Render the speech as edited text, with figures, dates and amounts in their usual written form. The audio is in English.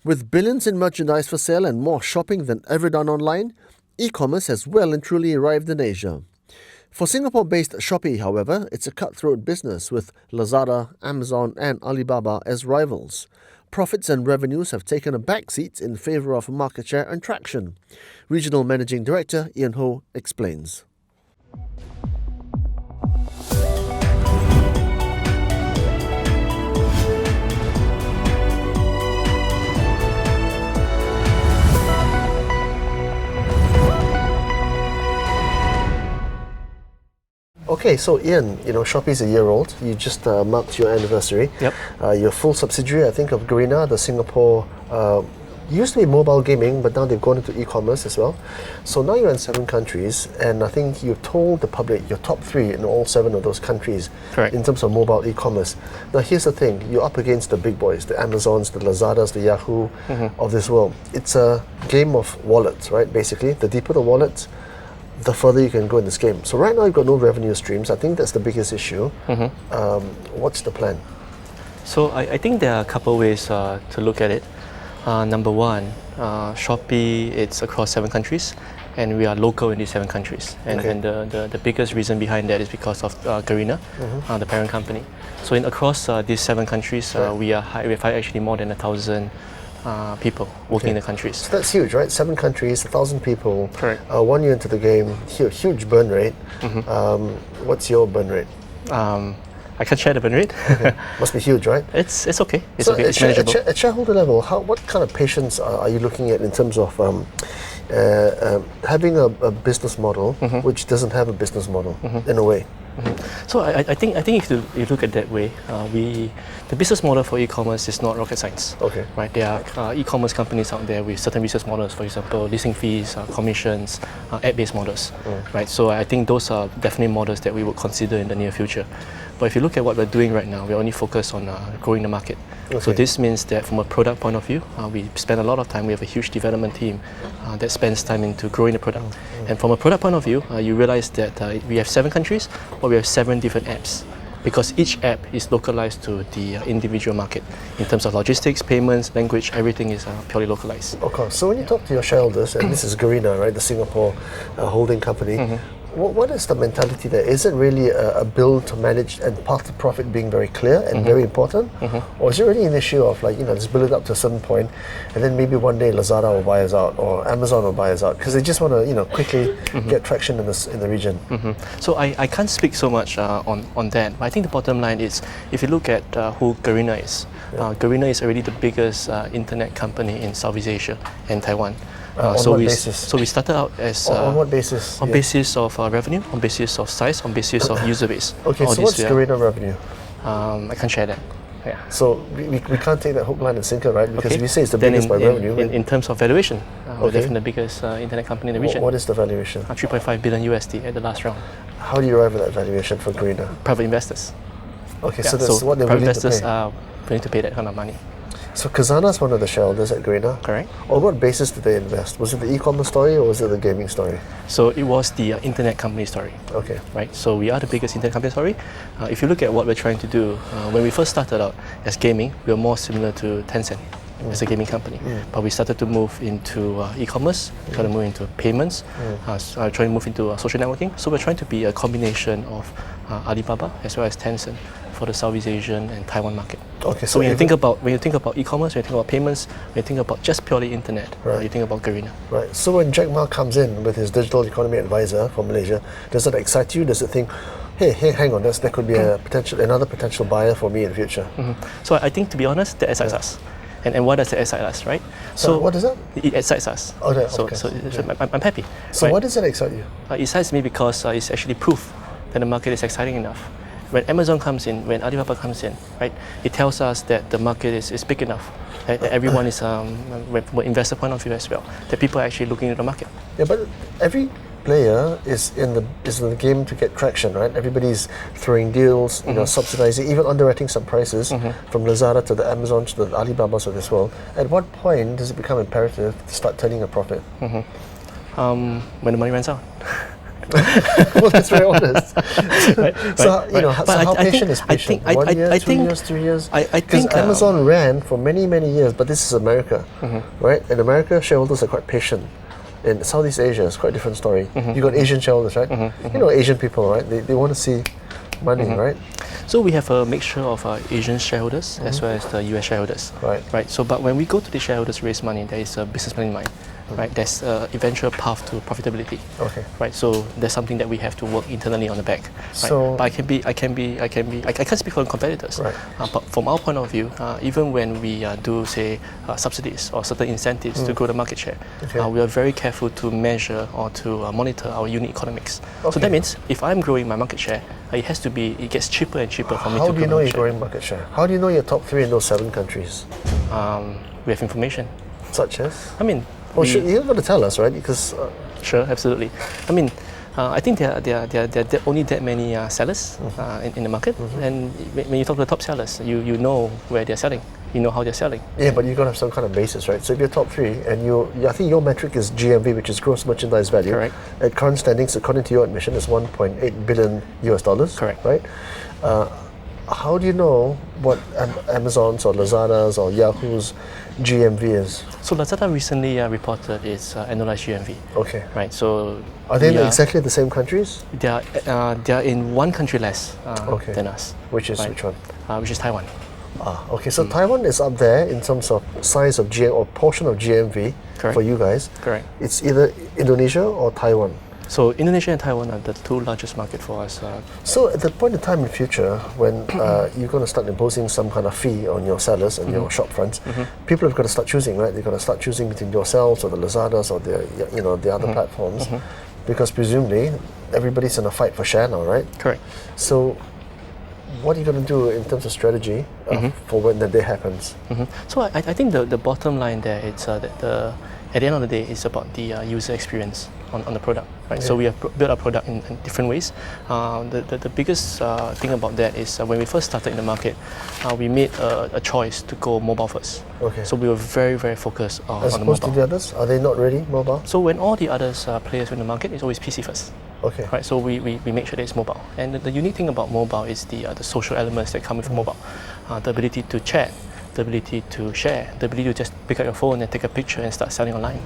With billions in merchandise for sale and more shopping than ever done online, e-commerce has well and truly arrived in Asia. For Singapore-based Shopee, however, it's a cutthroat business with Lazada, Amazon and Alibaba as rivals. Profits and revenues have taken a backseat in favour of market share and traction. Regional Managing Director Ian Ho explains. Okay, so Ian, Shopee's a year old. You just marked your anniversary. Yep. You're a full subsidiary, I think, of Garena, the Singapore. Used to be mobile gaming, but now they've gone into e-commerce as well. So now you're in 7 countries, and I think you've told the public you're top 3 in all 7 of those countries. Correct. In terms of mobile e-commerce. Now here's the thing, you're up against the big boys, the Amazons, the Lazadas, the Yahoo of this world. It's a game of wallets, right, basically. The deeper the wallets, the further you can go in this game. So right now you've got no revenue streams. I think that's the biggest issue. What's the plan? So I think there are a couple ways to look at it. Number one, Shopee, it's across 7 countries and we are local in these 7 countries. And the biggest reason behind that is because of Garena, the parent company. So across these 7 countries, we have actually more than 1,000 people working in the countries. So that's huge, right? 7 countries, 1,000 people. Correct. 1 year into the game, huge burn rate. What's your burn rate? I can't share the burn rate. Must be huge, right? It's okay. It's so okay. It's manageable. At shareholder level, what kind of patience are you looking at in terms of having a business model which doesn't have a business model in a way? So I think if you look at that way, the business model for e-commerce is not rocket science. Okay. Right? There are e-commerce companies out there with certain business models, for example, leasing fees, commissions, ad-based models. Right? So I think those are definitely models that we would consider in the near future. But if you look at what we're doing right now, we're only focused on growing the market. Okay. So this means that from a product point of view, we spend a lot of time, we have a huge development team that spends time into growing the product. And from a product point of view, you realize that we have 7 countries, but we have 7 different apps. Because each app is localized to the individual market. In terms of logistics, payments, language, everything is purely localized. Okay, so when you talk to your shareholders, and this is Garena, right, the Singapore holding company, what is the mentality there? Is it really a build to manage and path to profit being very clear and very important? Or is it really an issue of just build it up to a certain point and then maybe one day Lazada will buy us out or Amazon will buy us out because they just want to quickly get traction in the region? So I can't speak so much on that, but I think the bottom line is if you look at who Garena is, Garena is already the biggest internet company in Southeast Asia and Taiwan. On what basis? So we started out as on what basis? On basis of revenue, on basis of size, on basis of user base. Okay, so what's Garena revenue? I can't share that. Yeah. So we can't take that hook, line and sinker, right? Because if you say it's the biggest by revenue. In terms of valuation, we're definitely the biggest internet company in the region. What is the valuation? 3.5 billion USD at the last round. How do you arrive at that valuation for Garena? Private investors. Okay, so that's what they're willing to pay. Private investors are willing to pay that kind of money. So Khazana is one of the shareholders at Garena. Correct. On what basis did they invest? Was it the e-commerce story or was it the gaming story? So it was the internet company story. Okay. Right. So we are the biggest internet company story. If you look at what we're trying to do, when we first started out as gaming, we were more similar to Tencent as a gaming company. But we started to move into e-commerce, trying to move into payments, trying to move into social networking. So we're trying to be a combination of Alibaba as well as Tencent for the Southeast Asian and Taiwan market. Okay, so when you think about e-commerce, when you think about payments, when you think about just purely internet, you think about Garena. Right. So when Jack Ma comes in with his digital economy advisor from Malaysia, does that excite you? Does it think, hey, hang on, that could be another potential buyer for me in the future? So I think, to be honest, that excites us. And why does it excite us, right? So what is that? It excites us. Okay. So I'm happy. So why does that excite you? It excites me because it's actually proof that the market is exciting enough. When Amazon comes in, when Alibaba comes in, right, it tells us that the market is big enough. That everyone is, from an investor point of view as well, that people are actually looking at the market. Yeah, but every player is in the game to get traction, right? Everybody's throwing deals, subsidizing, even underwriting some prices from Lazada to the Amazon to the Alibabas of this world. At what point does it become imperative to start turning a profit? When the money runs out. Well, that's very honest. Right, So, right, right. But how I think- patient is patient? 1 year, I 2 think- years, 3 years? I Because think, Amazon ran for many, many years, but this is America, right? In America, shareholders are quite patient. In Southeast Asia, it's quite a different story. You got Asian shareholders, right? You know Asian people, right? They want to see money, right? So we have a mixture of Asian shareholders as well as the US shareholders. Right. Right. So, but when we go to the shareholders raise money, there is a business plan in mind. Right. There's a eventual path to profitability. Okay. Right. So there's something that we have to work internally on the back. Right? So- but I can't speak for competitors. Right. But from our point of view, even when we do say subsidies or certain incentives to grow the market share, Okay. we are very careful to measure or to monitor our unit economics. So Okay. that means if I'm growing my market share, it gets cheaper and cheaper for me How to do you grow know my you're share. growing market share? How do you know you're top 3 in those 7 countries? We have information. Such as? I mean, Well, you're going to tell us, right? Because sure, absolutely. I mean, I think there are only that many sellers in the market, and when you talk to the top sellers, you know where they're selling, you know how they're selling. yeah, but you've got to have some kind of basis, right? So if you're top 3 and I think your metric is GMV, which is gross merchandise value. Correct. At current standings, according to your admission, is 1.8 billion US dollars. Correct. Right? How do you know what Amazon's or Lazada's or Yahoo's GMV is? So Lazada recently reported its annualized GMV. Okay. Right. So Are they we in exactly the same countries? They are in one country less Okay. than us. Which is Right. which one? Which is Taiwan. Okay, so Taiwan is up there in terms of size of or portion of GMV Correct. for you guys. Correct. It's either Indonesia or Taiwan. So Indonesia and Taiwan are the two largest market for us. So at the point in time in future when you're going to start imposing some kind of fee on your sellers and your shop fronts, people have got to start choosing, right? They've got to start choosing between yourselves or the Lazadas or the other platforms, because presumably everybody's in a fight for share now, right? Correct. So what are you going to do in terms of strategy for when the day happens? So I think the bottom line there is that at the end of the day, it's about the user experience on the product, right? So we have built our product in different ways. The biggest thing about that is when we first started in the market, we made a choice to go mobile first. Okay. So we were very, very focused on As the opposed mobile. to the others, are they not ready mobile? So when all the others players in the market, it's always PC first. Okay. Right, so we make sure that it's mobile. And the unique thing about mobile is the social elements that come with mobile. The ability to chat, the ability to share, the ability to just pick up your phone and take a picture and start selling online.